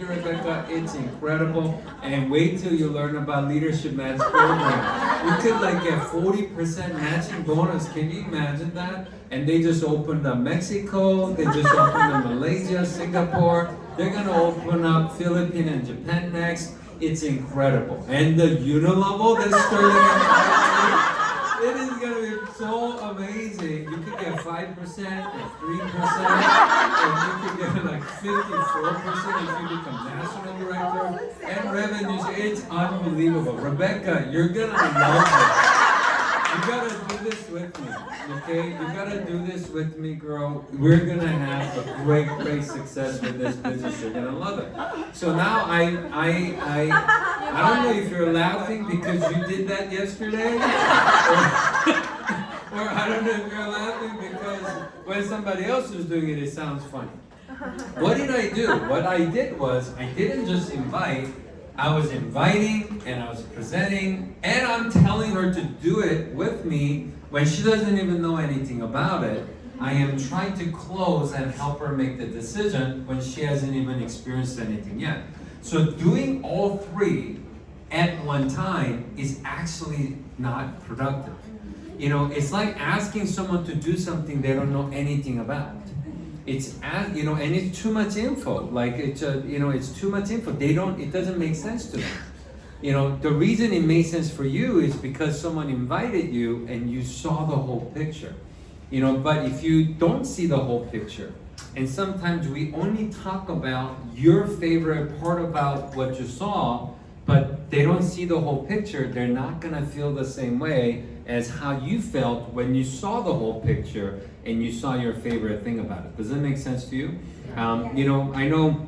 Rebecca, it's incredible. And wait till you learn about Leadership Match program. You could like get 40% matching bonus. Can you imagine that? And they just opened up Mexico, they just opened up Malaysia, Singapore. They're gonna open up Philippines and Japan next. It's incredible. And the Unilevel that's starting it is gonna be so amazing. You could get 5% and 3%, and you could get like 54% if you become national director. And revenues, it's unbelievable. Rebecca, you're gonna love it. You gotta do this with me, okay? You gotta do this with me, girl. We're gonna have a great, great success with this business. You're gonna love it. So now I don't know if you're laughing because you did that yesterday, or I don't know if you're laughing because when somebody else is doing it, it sounds funny. What did I do? What I did was I didn't just invite. I was inviting and I was presenting and I'm telling her to do it with me when she doesn't even know anything about it. I am trying to close and help her make the decision when she hasn't even experienced anything yet. So doing all three at one time is actually not productive. You know, it's like asking someone to do something they don't know anything about. It's and it's too much info. Like it's too much info. It doesn't make sense to them. You know, the reason it made sense for you is because someone invited you and you saw the whole picture. You know, but if you don't see the whole picture, and sometimes we only talk about your favorite part about what you saw, but they don't see the whole picture, they're not gonna feel the same way as how you felt when you saw the whole picture and you saw your favorite thing about it. Does that make sense to you? I know,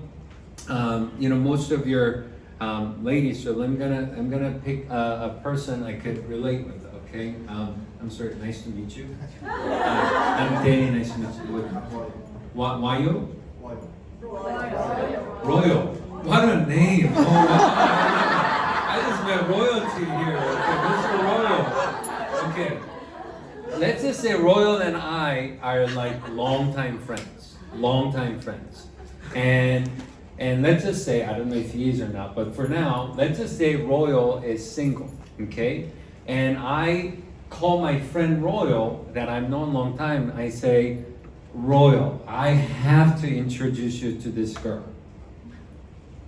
most of your ladies. So I'm gonna pick a person I could relate with. Okay. I'm sorry. Nice to meet you. I'm Danny. Nice to meet you. Wayo? Royal. What a name! Oh, I just met royalty here. Okay, Mr. Royal. Okay. Let's just say Royal and I are like longtime friends. And let's just say, I don't know if he is or not, but for now, let's just say Royal is single, okay? And I call my friend Royal, that I've known a long time, I say, Royal, I have to introduce you to this girl.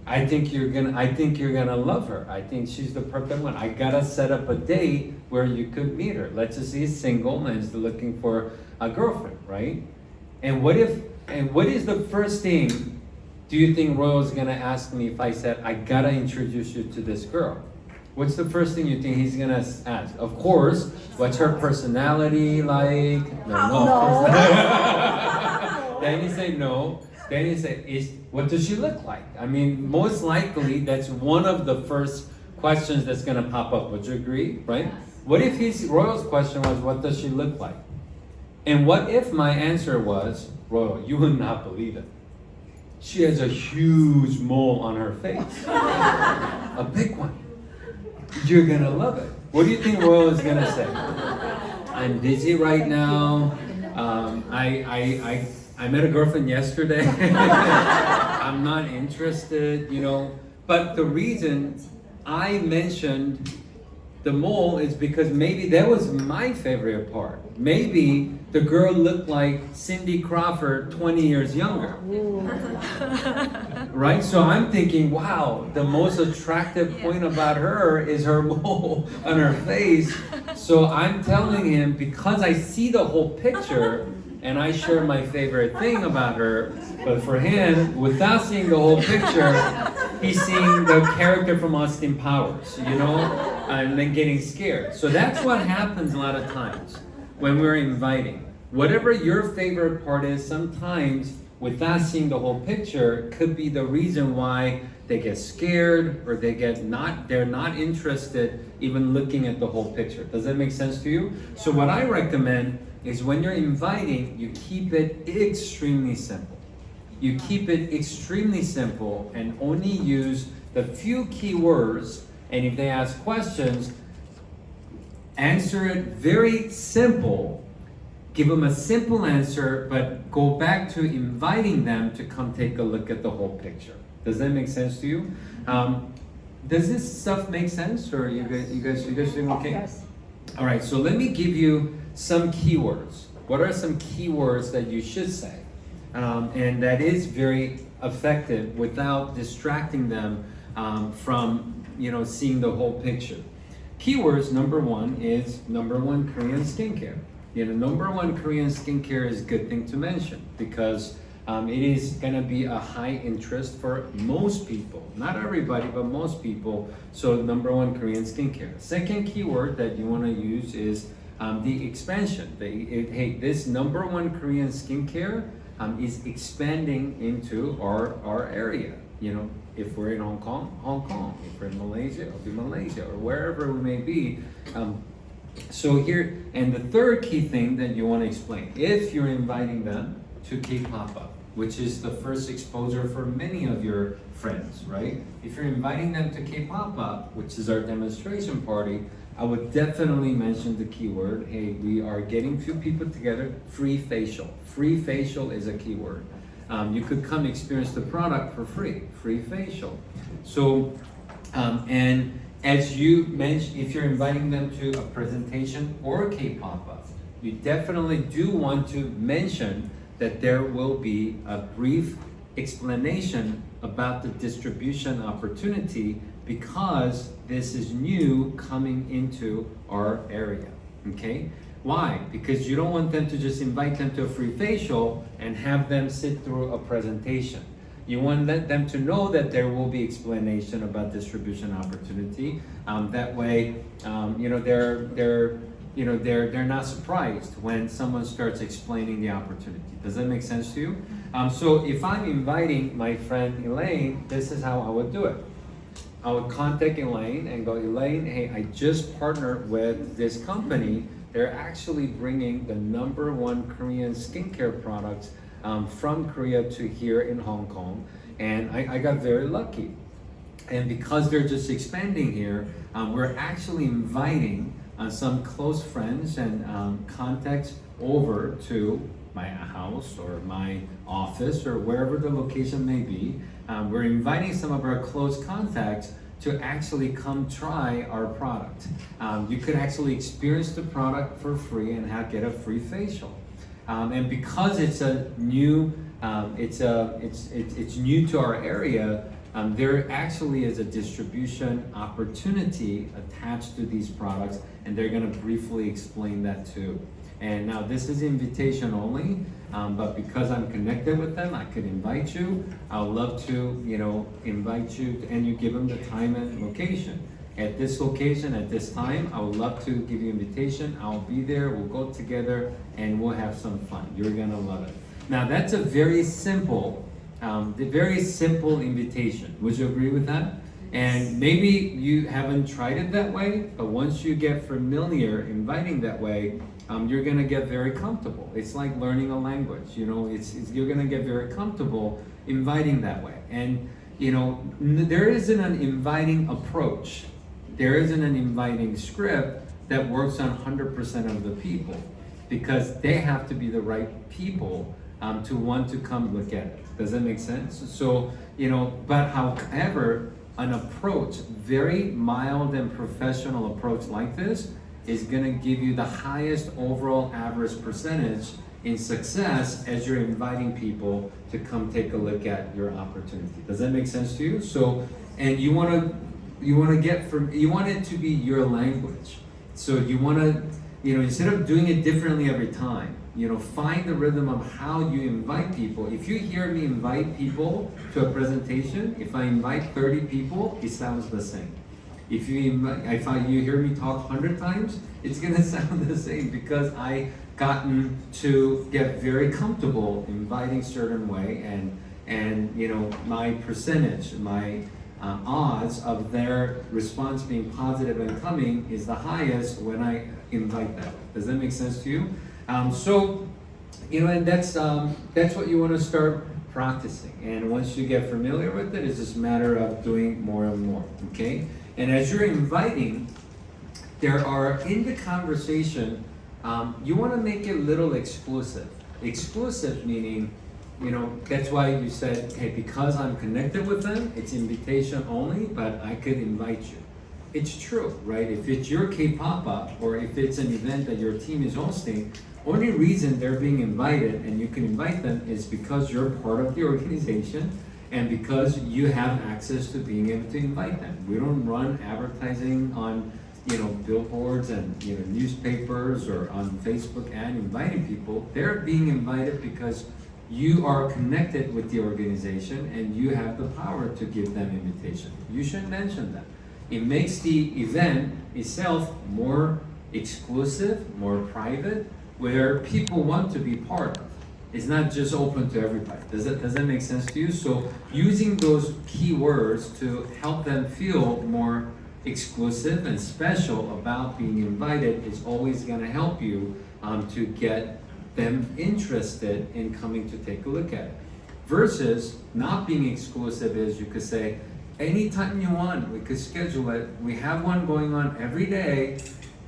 I think you're gonna love her. I think she's the perfect one. I gotta set up a date where you could meet her. Let's just say he's single and he's looking for a girlfriend, right? And what is the first thing do you think Royal's gonna ask me if I said, I gotta introduce you to this girl? What's the first thing you think he's gonna ask? Of course, what's her personality like? No. Then you say no. Then you say, what does she look like? I mean, most likely that's one of the first questions that's gonna pop up. Would you agree, right? What if Royal's question was, what does she look like? And what if my answer was, Royal, you would not believe it. She has a huge mole on her face. A big one. You're gonna love it. What do you think Royal is gonna say? I'm busy right now. I met a girlfriend yesterday. I'm not interested, But the reason I mentioned the mole is because maybe that was my favorite part. Maybe the girl looked like Cindy Crawford 20 years younger. Right? So I'm thinking, wow, the most attractive point about her is her mole on her face. So I'm telling him, because I see the whole picture, and I share my favorite thing about her, but for him, without seeing the whole picture, he's seeing the character from Austin Powers, and then getting scared. So that's what happens a lot of times when we're inviting. Whatever your favorite part is, sometimes without seeing the whole picture could be the reason why they get scared or they're not interested even looking at the whole picture. Does that make sense to you? So what I recommend is when you're inviting, you keep it extremely simple. You keep it extremely simple and only use the few keywords, and if they ask questions, answer it very simple. Give them a simple answer, but go back to inviting them to come take a look at the whole picture. Does that make sense to you? Does this stuff make sense, or you guys doing okay? Yes. All right, so let me give you some keywords. What are some keywords that you should say? And that is very effective without distracting them from seeing the whole picture. Keywords, number one Korean skincare. Number one Korean skincare is a good thing to mention because it is gonna be a high interest for most people. Not everybody, but most people. So number one Korean skincare. Second keyword that you wanna use is the expansion. Hey, this number one Korean skincare is expanding into our area. If we're in Hong Kong. If we're in Malaysia, it'll be Malaysia, or wherever we may be. So here, and the third key thing that you want to explain, if you're inviting them to K-Pop-Up, which is the first exposure for many of your friends, right? If you're inviting them to K-Pop-Up, which is our demonstration party, I would definitely mention the keyword, hey, we are getting few people together, free facial. Free facial is a keyword. You could come experience the product for free facial. So, and as you mentioned, if you're inviting them to a presentation or a K-Pop-Up, you definitely do want to mention that there will be a brief explanation about the distribution opportunity because this is new coming into our area, okay? Why? Because you don't want them to just invite them to a free facial and have them sit through a presentation. You want them to know that there will be explanation about distribution opportunity. That way, they're not surprised when someone starts explaining the opportunity. Does that make sense to you? So if I'm inviting my friend Elaine, this is how I would do it. I would contact Elaine and go, Elaine, hey, I just partnered with this company. They're actually bringing the number one Korean skincare products from Korea to here in Hong Kong. And I got very lucky. And because they're just expanding here, we're actually inviting some close friends and contacts over to my house or my office or wherever the location may be. We're inviting some of our close contacts to actually come try our product. You could actually experience the product for free and get a free facial. And because it's a new, it's new to our area, there actually is a distribution opportunity attached to these products, and they're going to briefly explain that too. And now this is invitation only, but because I'm connected with them, I could invite you. I would love to, invite you, and you give them the time and location. At this location, at this time, I would love to give you invitation. I'll be there, we'll go together, and we'll have some fun. You're gonna love it. Now that's a very simple invitation. Would you agree with that? And maybe you haven't tried it that way, but once you get familiar inviting that way, you're gonna get very comfortable. It's like learning a language, you're gonna get very comfortable inviting that way. And there isn't an inviting approach. There isn't an inviting script that works on 100% of the people because they have to be the right people to want to come look at it. Does that make sense? So, but however, an approach, very mild and professional approach like this is gonna give you the highest overall average percentage in success as you're inviting people to come take a look at your opportunity. Does that make sense to you? So, and you want it to be your language. So you want to, instead of doing it differently every time, find the rhythm of how you invite people. If you hear me invite people to a presentation, if I invite 30 people, it sounds the same. If you hear me talk 100 times, it's gonna sound the same because I gotten to get very comfortable inviting certain way, and my percentage, my odds of their response being positive and coming is the highest when I invite them. Does that make sense to you? And that's what you want to start practicing. And once you get familiar with it, it's just a matter of doing more and more. Okay. And as you're inviting, there are in the conversation, you want to make it a little exclusive. Exclusive meaning that's why you said, hey, because I'm connected with them, it's invitation only, but I could invite you. It's true, right? If it's your K-pop-up or if it's an event that your team is hosting, only reason they're being invited and you can invite them is because you're part of the organization and because you have access to being able to invite them. We don't run advertising on billboards and newspapers or on Facebook ad inviting people. They're being invited because you are connected with the organization and you have the power to give them invitation. You should mention that. It makes the event itself more exclusive, more private, where people want to be part of. It's not just open to everybody. Does that make sense to you? So using those keywords to help them feel more exclusive and special about being invited is always going to help you to get them interested in coming to take a look at it. Versus not being exclusive is you could say, anytime you want, we could schedule it. We have one going on every day,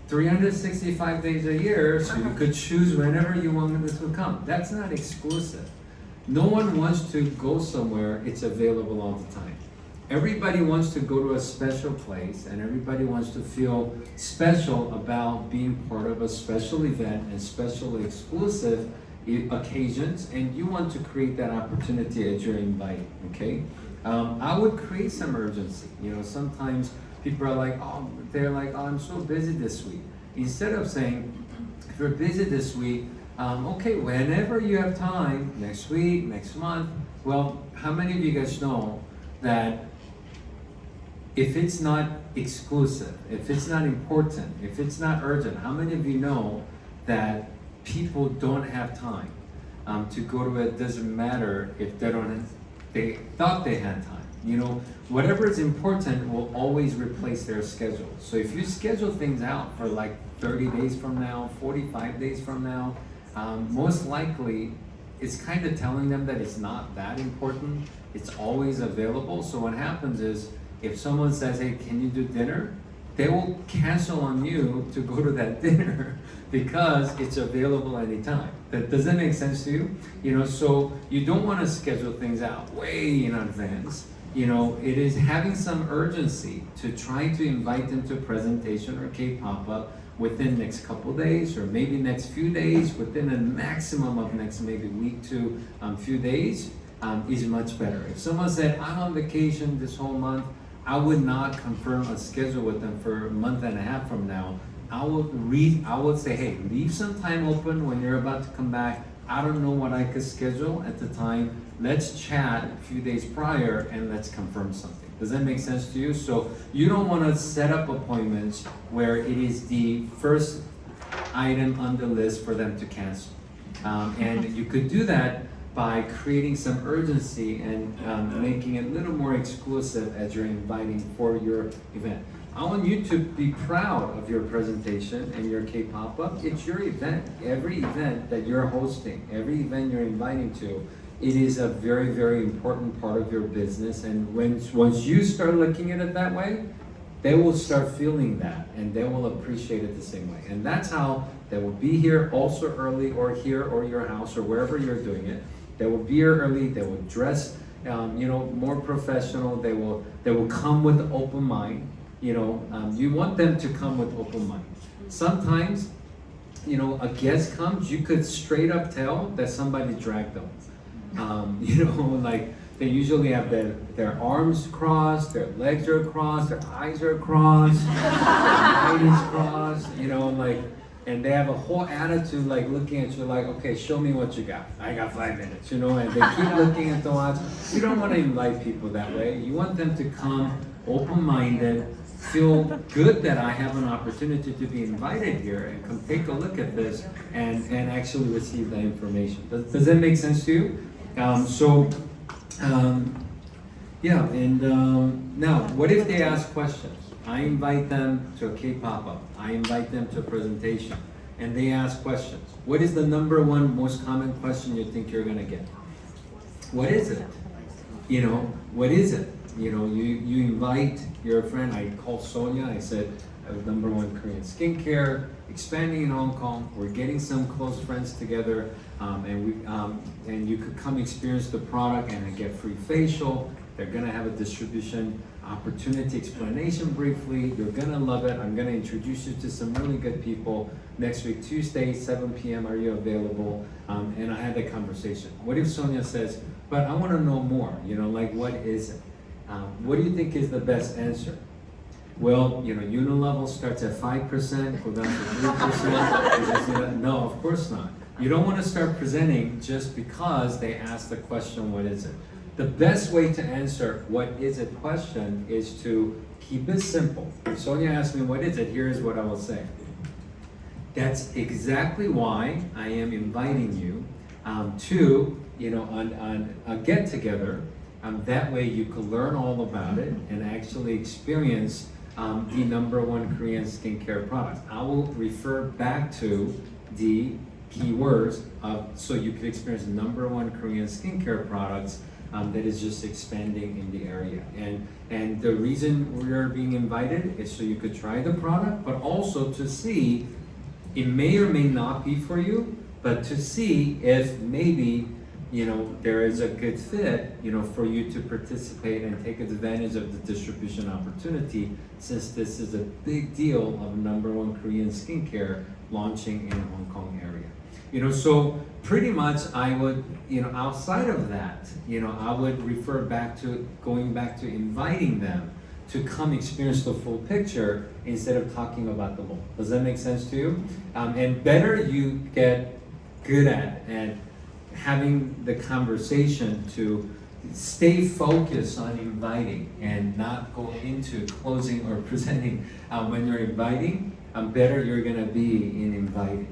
365 days a year, so you could choose whenever you want it to come. That's not exclusive. No one wants to go somewhere it's available all the time. Everybody wants to go to a special place and everybody wants to feel special about being part of a special event and special exclusive occasions, and you want to create that opportunity as you're invited, okay? I would create some urgency. Sometimes people are like, oh, I'm so busy this week. Instead of saying, if you're busy this week, okay, whenever you have time, next week, next month. Well, how many of you guys know that if it's not exclusive, if it's not important, if it's not urgent, how many of you know that people don't have time to go to it? Doesn't matter if they thought they had time. Whatever is important will always replace their schedule. So if you schedule things out for like 30 days from now, 45 days from now, most likely it's kind of telling them that it's not that important. It's always available. So what happens is, if someone says, hey, can you do dinner? They will cancel on you to go to that dinner because it's available anytime. Does that make sense to you? So you don't want to schedule things out way in advance. It is having some urgency to try to invite them to a presentation or K-pop-up within the next couple days or maybe next few days, within a maximum of next maybe week to few days is much better. If someone said, I'm on vacation this whole month, I would not confirm a schedule with them for a month and a half from now. I would say, hey, leave some time open when you're about to come back. I don't know what I could schedule at the time. Let's chat a few days prior and let's confirm something. Does that make sense to you? So you don't want to set up appointments where it is the first item on the list for them to cancel. And you could do that by creating some urgency and making it a little more exclusive as you're inviting for your event. I want you to be proud of your presentation and your K-pop-up. It's your event. Every event that you're hosting, every event you're inviting to, it is a very, very important part of your business. And once you start looking at it that way, they will start feeling that and they will appreciate it the same way. And that's how they will be here also early, or here or your house or wherever you're doing it. They will be here early, they will dress more professional, they will come with an open mind. You want them to come with open mind. Sometimes, a guest comes, you could straight up tell that somebody dragged them. Like they usually have their arms crossed, their legs are crossed, their eyes are crossed, their eyes crossed, and they have a whole attitude like looking at you like, okay, show me what you got. I got 5 minutes, and they keep looking at the watch. You don't want to invite people that way. You want them to come open-minded, feel good that I have an opportunity to be invited here and come take a look at this and actually receive that information. Does that make sense to you? Now, what if they ask questions? I invite them to a K-pop-up. I invite them to a presentation, and they ask questions. What is the number one most common question you think you're gonna get? What is it? What is it? You invite your friend. I called Sonia. I said, number one Korean skincare, expanding in Hong Kong. We're getting some close friends together, and you could come experience the product and get free facial. They're gonna have a distribution opportunity explanation briefly. You're gonna love it. I'm gonna introduce you to some really good people next week, Tuesday, 7 p.m. Are you available? And I had that conversation. What if Sonia says, but I wanna know more, like what is it? What do you think is the best answer? Well, Unilevel starts at 5%, go down to 3%. No, of course not. You don't want to start presenting just because they ask the question, what is it? The best way to answer what is it question is to keep it simple. If Sonia asks me what is it, here's what I will say. That's exactly why I am inviting you to, on a get together. That way you could learn all about it and actually experience the number one Korean skincare products. I will refer back to the keywords so you could experience number one Korean skincare products that is just expanding in the area. And the reason we're being invited is so you could try the product, but also to see it may or may not be for you, but to see if maybe there is a good fit, for you to participate and take advantage of the distribution opportunity, since this is a big deal of number one Korean skincare launching in Hong Kong area. So pretty much I would, outside of that, I would refer back to going back to inviting them to come experience the full picture instead of talking about the whole. Does that make sense to you? And better you get good at and having the conversation to stay focused on inviting and not go into closing or presenting when you're inviting, better you're gonna be in inviting.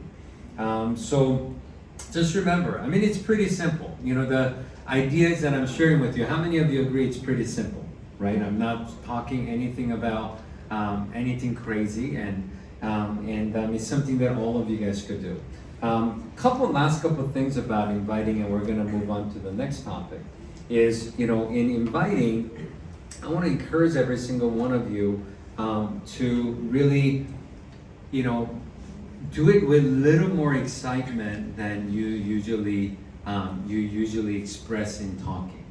So just remember, it's pretty simple. The ideas that I'm sharing with you, how many of you agree it's pretty simple, right? I'm not talking anything about anything crazy, and it's something that all of you guys could do. Last couple things about inviting, and we're going to move on to the next topic, is, in inviting, I want to encourage every single one of you to really, do it with a little more excitement than you usually express in talking.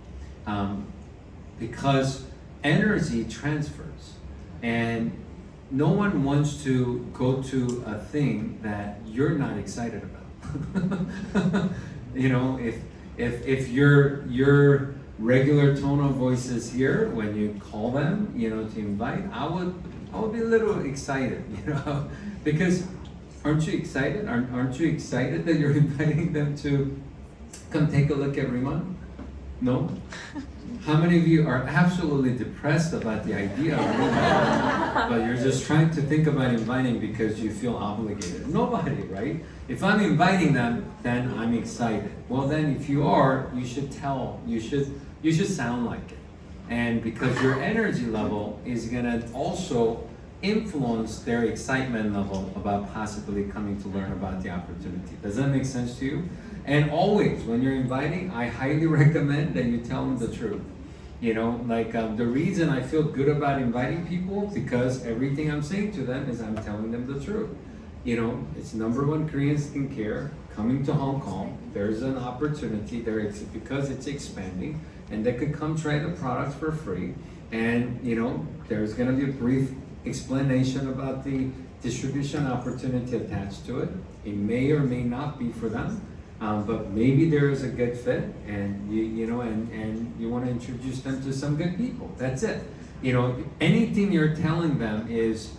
Because energy transfers, and no one wants to go to a thing that you're not excited about. If your regular tone of voice is here when you call them, to invite, I would be a little excited, because aren't you excited? Aren't you excited that you're inviting them to come take a look at Rimmon? No? How many of you are absolutely depressed about the idea of Rimmon, but you're just trying to think about inviting because you feel obligated? Nobody, right? If I'm inviting them, then I'm excited. Well, then if you are, you should sound like it. And because your energy level is gonna also influence their excitement level about possibly coming to learn about the opportunity. Does that make sense to you? And always, when you're inviting, I highly recommend that you tell them the truth. The reason I feel good about inviting people, because everything I'm saying to them is I'm telling them the truth. It's number one Korean skincare coming to Hong Kong. There's an opportunity there because it's expanding, and they could come try the products for free. And there's gonna be a brief explanation about the distribution opportunity attached to it. It may or may not be for them. But maybe there is a good fit, and you want to introduce them to some good people. That's it. Anything you're telling them is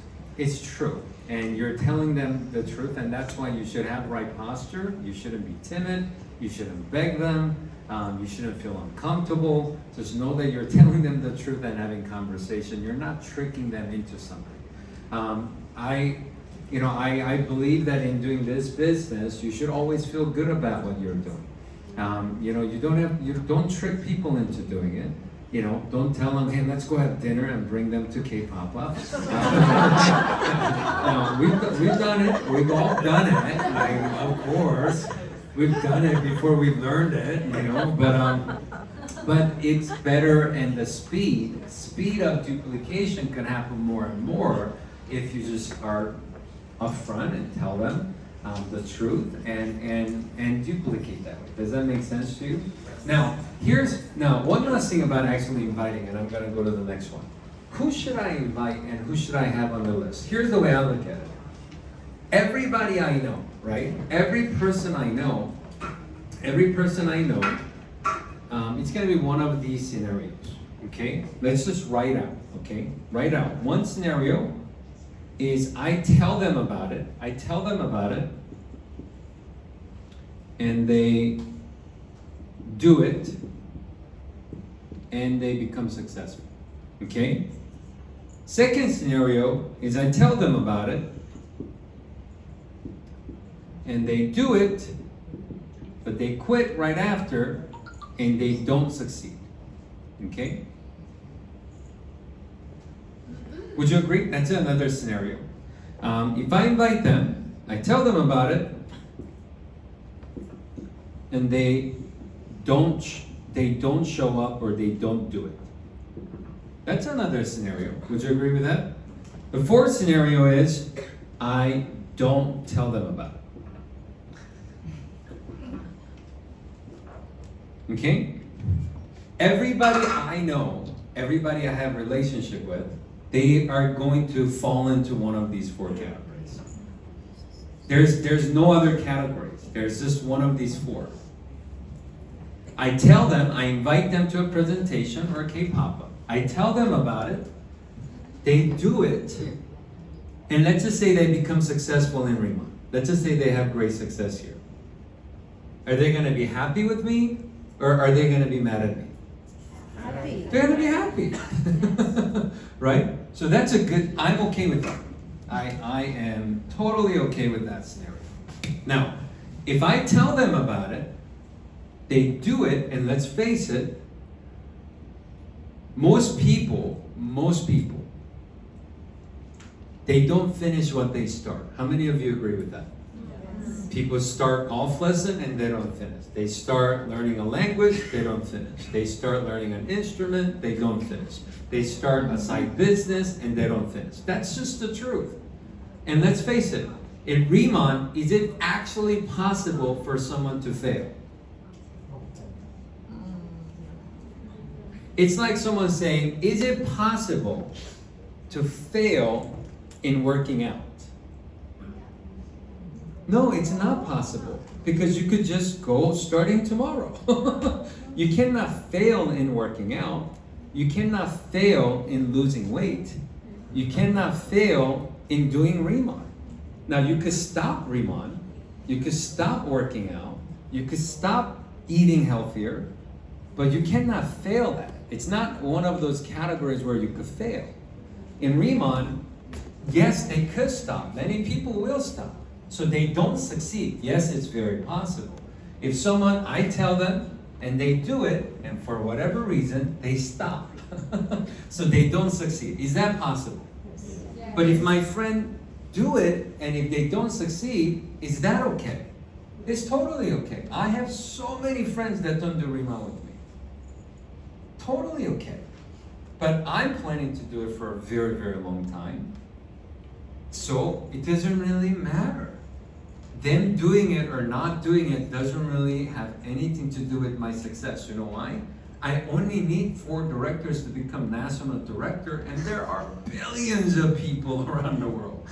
true, and you're telling them the truth, and that's why you should have right posture. You shouldn't be timid. You shouldn't beg them. You shouldn't feel uncomfortable. Just know that you're telling them the truth and having conversation. You're not tricking them into something. I believe that in doing this business, you should always feel good about what you're doing. You don't trick people into doing it. Don't tell them, hey, let's go have dinner and bring them to K-Papa. We've done it. We've all done it. Of course, we've done it before we've learned it. But it's better, and the speed of duplication can happen more and more if you just are upfront and tell them the truth and duplicate that way. Does that make sense to you? Now, one last thing about actually inviting, and I'm going to go to the next one. Who should I invite and who should I have on the list? Here's the way I look at it. Everybody I know, right? Every person I know, it's going to be one of these scenarios, okay? Let's just write out, okay? Write out. One scenario is I tell them about it, and they do it, and they become successful, okay? Second scenario is I tell them about it, and they do it, but they quit right after, and they don't succeed, okay? Would you agree? That's another scenario. If I invite them, I tell them about it, and they don't show up or they don't do it. That's another scenario. Would you agree with that? The fourth scenario is I don't tell them about it. Okay? Everybody I know, everybody I have a relationship with, they are going to fall into one of these four categories. There's no other categories. There's just one of these four. I tell them, I invite them to a presentation or a K-pop. I tell them about it. They do it. And let's just say they become successful in Riemann. Let's just say they have great success here. Are they going to be happy with me? Or are they going to be mad at me? Happy. They're going to be happy. Right? So that's a good, I'm okay with that. I am totally okay with that scenario. Now, if I tell them about it, they do it, and let's face it, most people, they don't finish what they start. How many of you agree with that? Yes. People start golf lesson and they don't finish. They start learning a language, they don't finish. They start learning an instrument, they don't finish. They start a side business and they don't finish. That's just the truth. And let's face it, in Riemann, is it actually possible for someone to fail? It's like someone saying, is it possible to fail in working out? No, it's not possible, because you could just go starting tomorrow. You cannot fail in working out. You cannot fail in losing weight. You cannot fail in doing Riemann. Now, you could stop Riemann. You could stop working out. You could stop eating healthier, but you cannot fail that. It's not one of those categories where you could fail. In Riemann, yes, they could stop. Many people will stop. So they don't succeed. Yes, it's very possible. If someone, I tell them, and they do it, and for whatever reason, they stop. So they don't succeed. Is that possible? Yes. But if my friend do it, and if they don't succeed, is that okay? It's totally okay. I have so many friends that don't do Riemann with me. Totally okay. But I'm planning to do it for a very, very long time. So it doesn't really matter. Them doing it or not doing it doesn't really have anything to do with my success. You know why? I only need 4 directors to become national director, and there are billions of people around the world.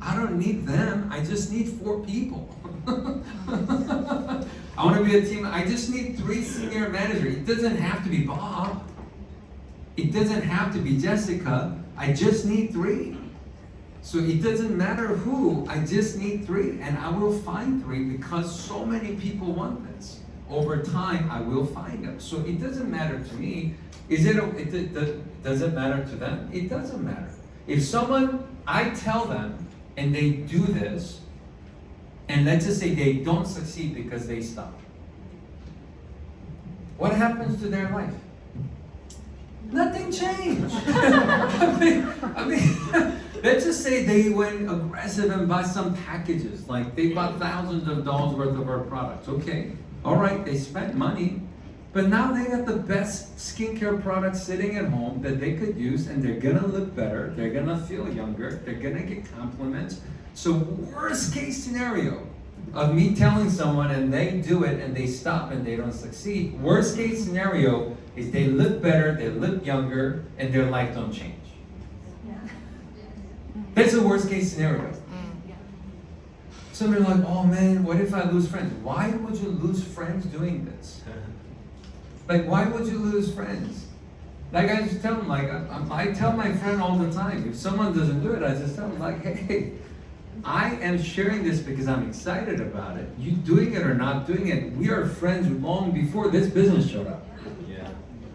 I don't need them. I just need 4 people. I want to be a team. I just need 3 senior managers. It doesn't have to be Bob. It doesn't have to be Jessica. I just need 3. So it doesn't matter who, I just need 3, and I will find 3 because so many people want this. Over time, I will find them. So it doesn't matter to me. Does it matter to them? It doesn't matter. If someone, I tell them, and they do this, and let's just say they don't succeed because they stop. What happens to their life? Nothing changed. I mean, let's just say they went aggressive and bought some packages, like they bought thousands of dollars worth of our products. Okay, all right, they spent money, But now they got the best skincare products sitting at home that they could use, and they're gonna look better, they're gonna feel younger, they're gonna get compliments. So worst case scenario of me telling someone and they do it and they stop and they don't succeed, worst case scenario is they look better, they look younger, and their life don't change. That's the worst case scenario. Some are like, oh man, what if I lose friends? Why would you lose friends doing this? Like, why would you lose friends? Like, I just tell them, like, I tell my friend all the time, if someone doesn't do it, I just tell them, like, hey, I am sharing this because I'm excited about it. You doing it or not doing it, we are friends long before this business showed up. Yeah.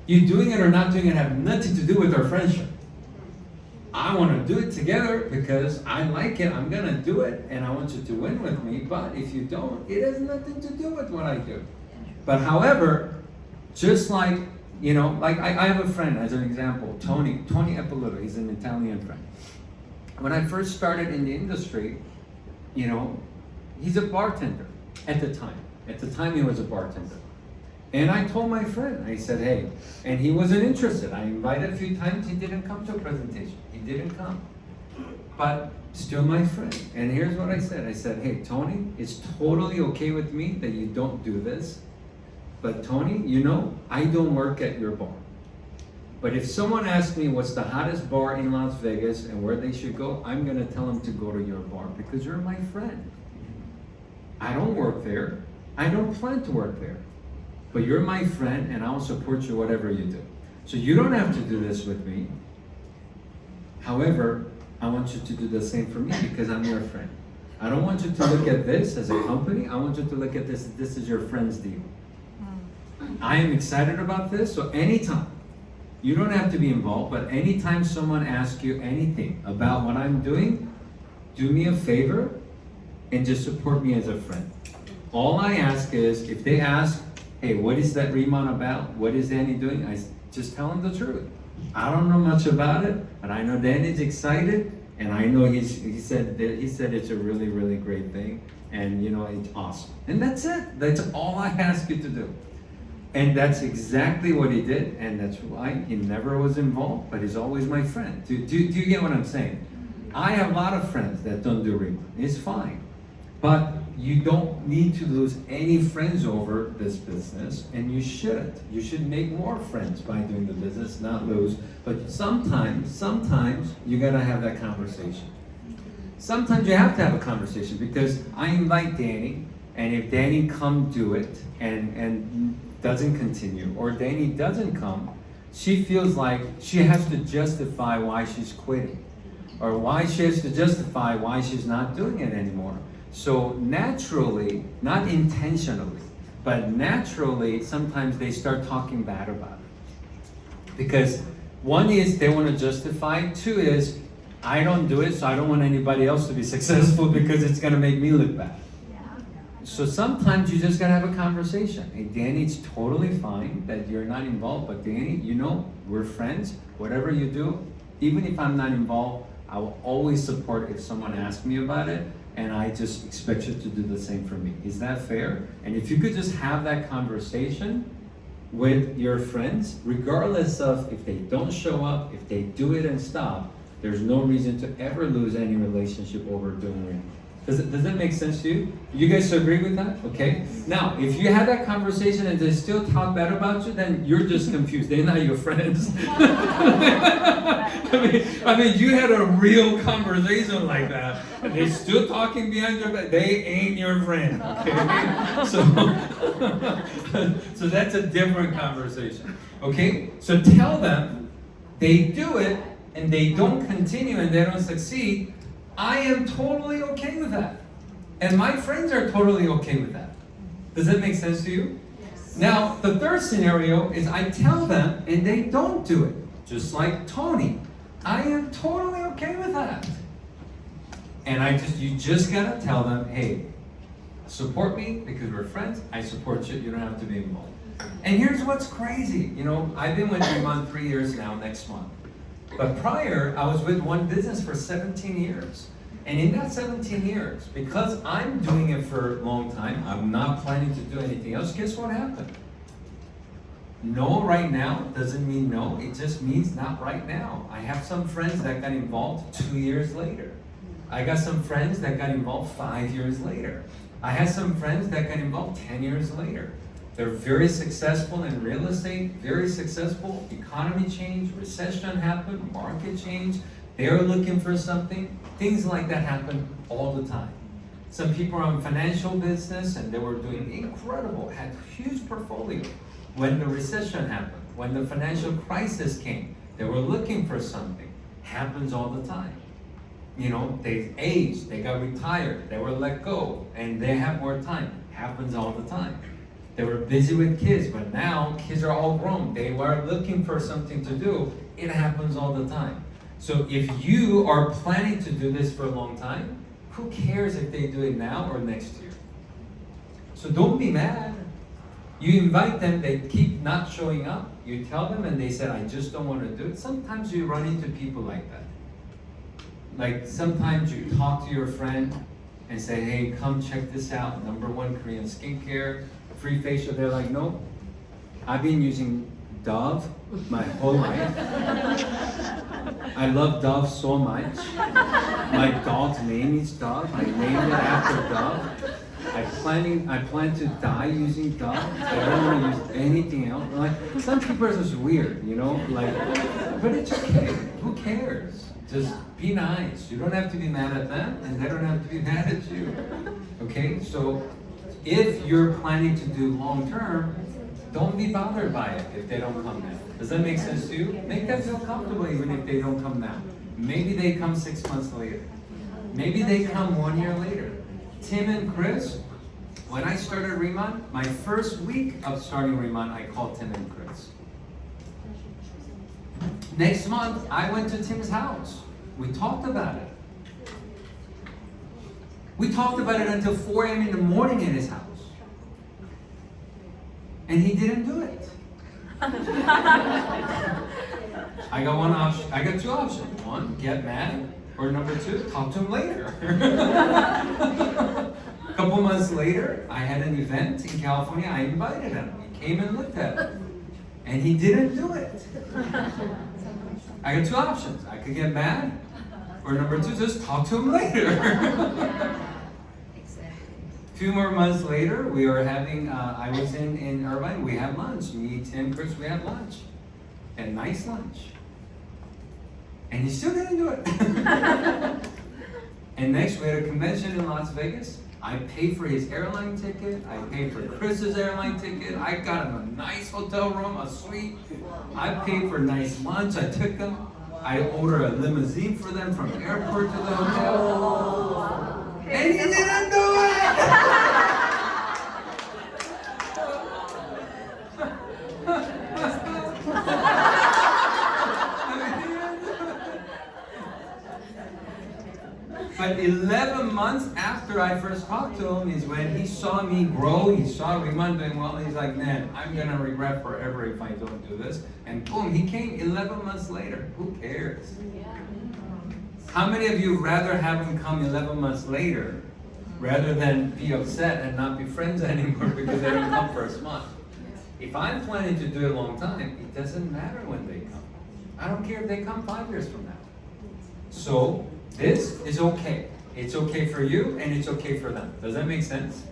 You doing it or not doing it have nothing to do with our friendship. I want to do it together because I like it, I'm going to do it, and I want you to win with me, but if you don't, it has nothing to do with what I do. But however, just like, you know, like I have a friend, as an example, Tony Eppolito, he's an Italian friend. When I first started in the industry, you know, he's a bartender at the time. At the time he was a bartender. And I told my friend, I said, hey, and he wasn't interested. I invited a few times, he didn't come to a presentation. He didn't come. But still my friend. And here's what I said, hey, Tony, it's totally okay with me that you don't do this. But Tony, you know, I don't work at your bar. But if someone asks me what's the hottest bar in Las Vegas and where they should go, I'm gonna tell them to go to your bar because you're my friend. I don't work there. I don't plan to work there. But you're my friend and I'll support you whatever you do. So you don't have to do this with me. However, I want you to do the same for me because I'm your friend. I don't want you to look at this as a company. I want you to look at this is your friend's deal. I am excited about this, so anytime, you don't have to be involved, but anytime someone asks you anything about what I'm doing, do me a favor and just support me as a friend. All I ask is, if they ask, hey, what is that Riemann about? What is Danny doing? I just tell them the truth. I don't know much about it, but I know Danny's excited, and I know he said it's a really, really great thing, and you know, it's awesome. And that's it. That's all I ask you to do. And that's exactly what he did, and that's why he never was involved, but he's always my friend. Do you get what I'm saying? I have a lot of friends that don't do Riemann. It's fine. But you don't need to lose any friends over this business, and you shouldn't. You should make more friends by doing the business, not lose. But sometimes you gotta have that conversation. Sometimes you have to have a conversation because I invite Danny, and if Danny come do it and doesn't continue, or Danny doesn't come, she feels like she has to justify why she's quitting, or why she has to justify why she's not doing it anymore. So naturally, not intentionally, but naturally, sometimes they start talking bad about it. Because one is they want to justify, two is I don't do it, so I don't want anybody else to be successful because it's gonna make me look bad. So sometimes you just gotta have a conversation. Hey, Danny, it's totally fine that you're not involved, but Danny, you know, we're friends. Whatever you do, even if I'm not involved, I will always support if someone asks me about it, and I just expect you to do the same for me. Is that fair? And if you could just have that conversation with your friends, regardless of if they don't show up, if they do it and stop, there's no reason to ever lose any relationship over doing it. Does that make sense to you? You guys agree with that? Okay. Now, if you had that conversation and they still talk bad about you, then you're just confused. They're not your friends. I mean, you had a real conversation like that, and they're still talking behind your back. They ain't your friend. Okay. So that's a different conversation. Okay. So tell them they do it and they don't continue and they don't succeed. I am totally okay with that. And my friends are totally okay with that. Does that make sense to you? Yes. Now, the third scenario is I tell them and they don't do it. Just like Tony. I am totally okay with that. And you just gotta tell them, hey, support me because we're friends. I support you. You don't have to be involved. And here's what's crazy. You know, I've been with Riemann 3 years now, next month. But prior, I was with one business for 17 years. And in that 17 years, because I'm doing it for a long time, I'm not planning to do anything else, guess what happened? No right now doesn't mean no, it just means not right now. I have some friends that got involved 2 years later. I got some friends that got involved 5 years later. I had some friends that got involved 10 years later. They're very successful in real estate, very successful, economy change, recession happened, market change, they're looking for something. Things like that happen all the time. Some people are in financial business and they were doing incredible, had huge portfolio. When the recession happened, when the financial crisis came, they were looking for something. Happens all the time. You know, they aged, they got retired, they were let go, and they have more time. Happens all the time. They were busy with kids, but now kids are all grown. They were looking for something to do. It happens all the time. So if you are planning to do this for a long time, who cares if they do it now or next year? So don't be mad. You invite them, they keep not showing up. You tell them and they said, I just don't want to do it. Sometimes you run into people like that. Like sometimes you talk to your friend and say, hey, come check this out. #1 Korean skincare, free facial. They're like, no, I've been using Dove my whole life. I love Dove so much. My dog's name is Dove. I named it after Dove. I plan to die using Dove. I don't want to use anything else. Like some people are just weird, you know. Like, but it's okay. Who cares? Just be nice. You don't have to be mad at them, and they don't have to be mad at you. Okay? So, if you're planning to do long term, don't be bothered by it if they don't come now. Does that make sense to you? Make them feel comfortable even if they don't come now. Maybe they come 6 months later. Maybe they come 1 year later. Tim and Chris, when I started Riemann, my first week of starting Riemann, I called Tim and Chris. Next month, I went to Tim's house. We talked about it. We talked about it until 4 a.m. in the morning in his house. And he didn't do it. I got one option. I got two options. One, get mad. Or #2, talk to him later. A couple months later, I had an event in California. I invited him. He came and looked at it. And he didn't do it. I got two options. I could get mad. Or #2, just talk to him later. A few more months later, we were having, I was in Irvine, we had lunch. Me, Tim, Chris, we had lunch. A nice lunch. And he still didn't do it. And next, we had a convention in Las Vegas. I paid for his airline ticket. I paid for Chris's airline ticket. I got him a nice hotel room, a suite. I paid for a nice lunch. I took him. I ordered a limousine for them from the airport to the hotel. And he didn't do it! But 11 months after I first talked to him is when he saw me grow, he saw Riemann doing well, and he's like, man, I'm gonna regret forever if I don't do this. And boom, he came 11 months later. Who cares? How many of you rather have him come 11 months later rather than be upset and not be friends anymore because they didn't come first month? If I'm planning to do it a long time, it doesn't matter when they come. I don't care if they come 5 years from now. So, this is okay. It's okay for you and it's okay for them. Does that make sense?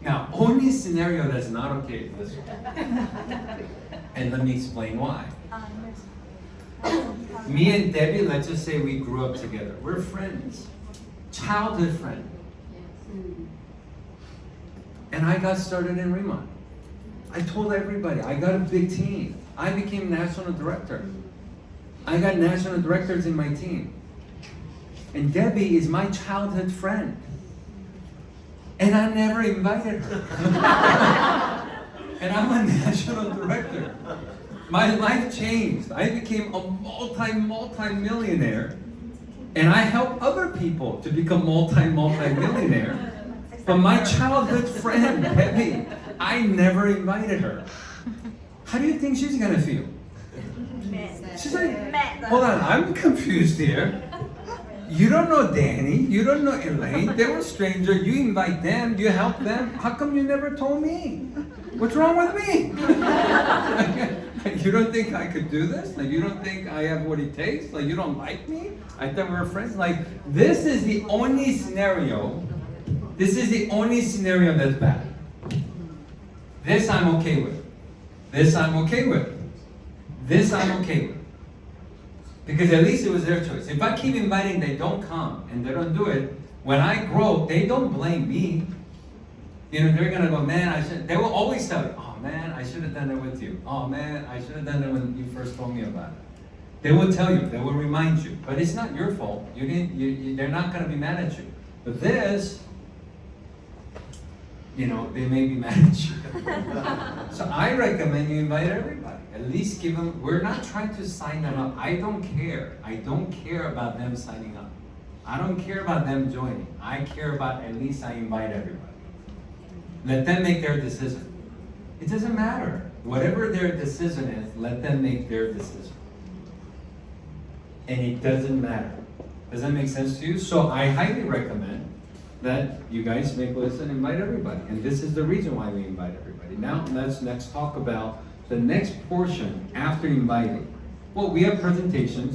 Now, only scenario that's not okay is this one. And let me explain why. Me and Debbie, let's just say we grew up together. We're friends. Childhood friend. And I got started in Riemann. I told everybody, I got a big team. I became national director. I got national directors in my team. And Debbie is my childhood friend. And I never invited her. And I'm a national director. My life changed. I became a multi-millionaire. And I help other people to become multi-millionaire. But my childhood friend, Debbie, I never invited her. How do you think she's gonna feel? She's like, hold on, I'm confused here. You don't know Danny, you don't know Elaine, they were strangers, you invite them, you help them, how come you never told me? What's wrong with me? You don't think I could do this? Like, you don't think I have what it takes? Like, you don't like me? I thought we were friends. Like, this is the only scenario. This is the only scenario that's bad. This I'm okay with. This I'm okay with. This I'm okay with. Because at least it was their choice. If I keep inviting, they don't come and they don't do it. When I grow, they don't blame me. You know, they're gonna go, man, I should. They will always tell you, oh man, I should have done it with you. Oh man, I should have done it when you first told me about it. They will tell you. They will remind you. But it's not your fault. You didn't. They're not gonna be mad at you. But this, you know, they may be mad at you. So I recommend you invite everybody. At least give them. We're not trying to sign them up. I don't care. I don't care about them signing up. I don't care about them joining. I care about at least I invite everybody. Let them make their decision. It doesn't matter. Whatever their decision is, let them make their decision. And it doesn't matter. Does that make sense to you? So I highly recommend that you guys make lists and invite everybody. And this is the reason why we invite everybody. Now let's next talk about the next portion after inviting. Well, we have presentations.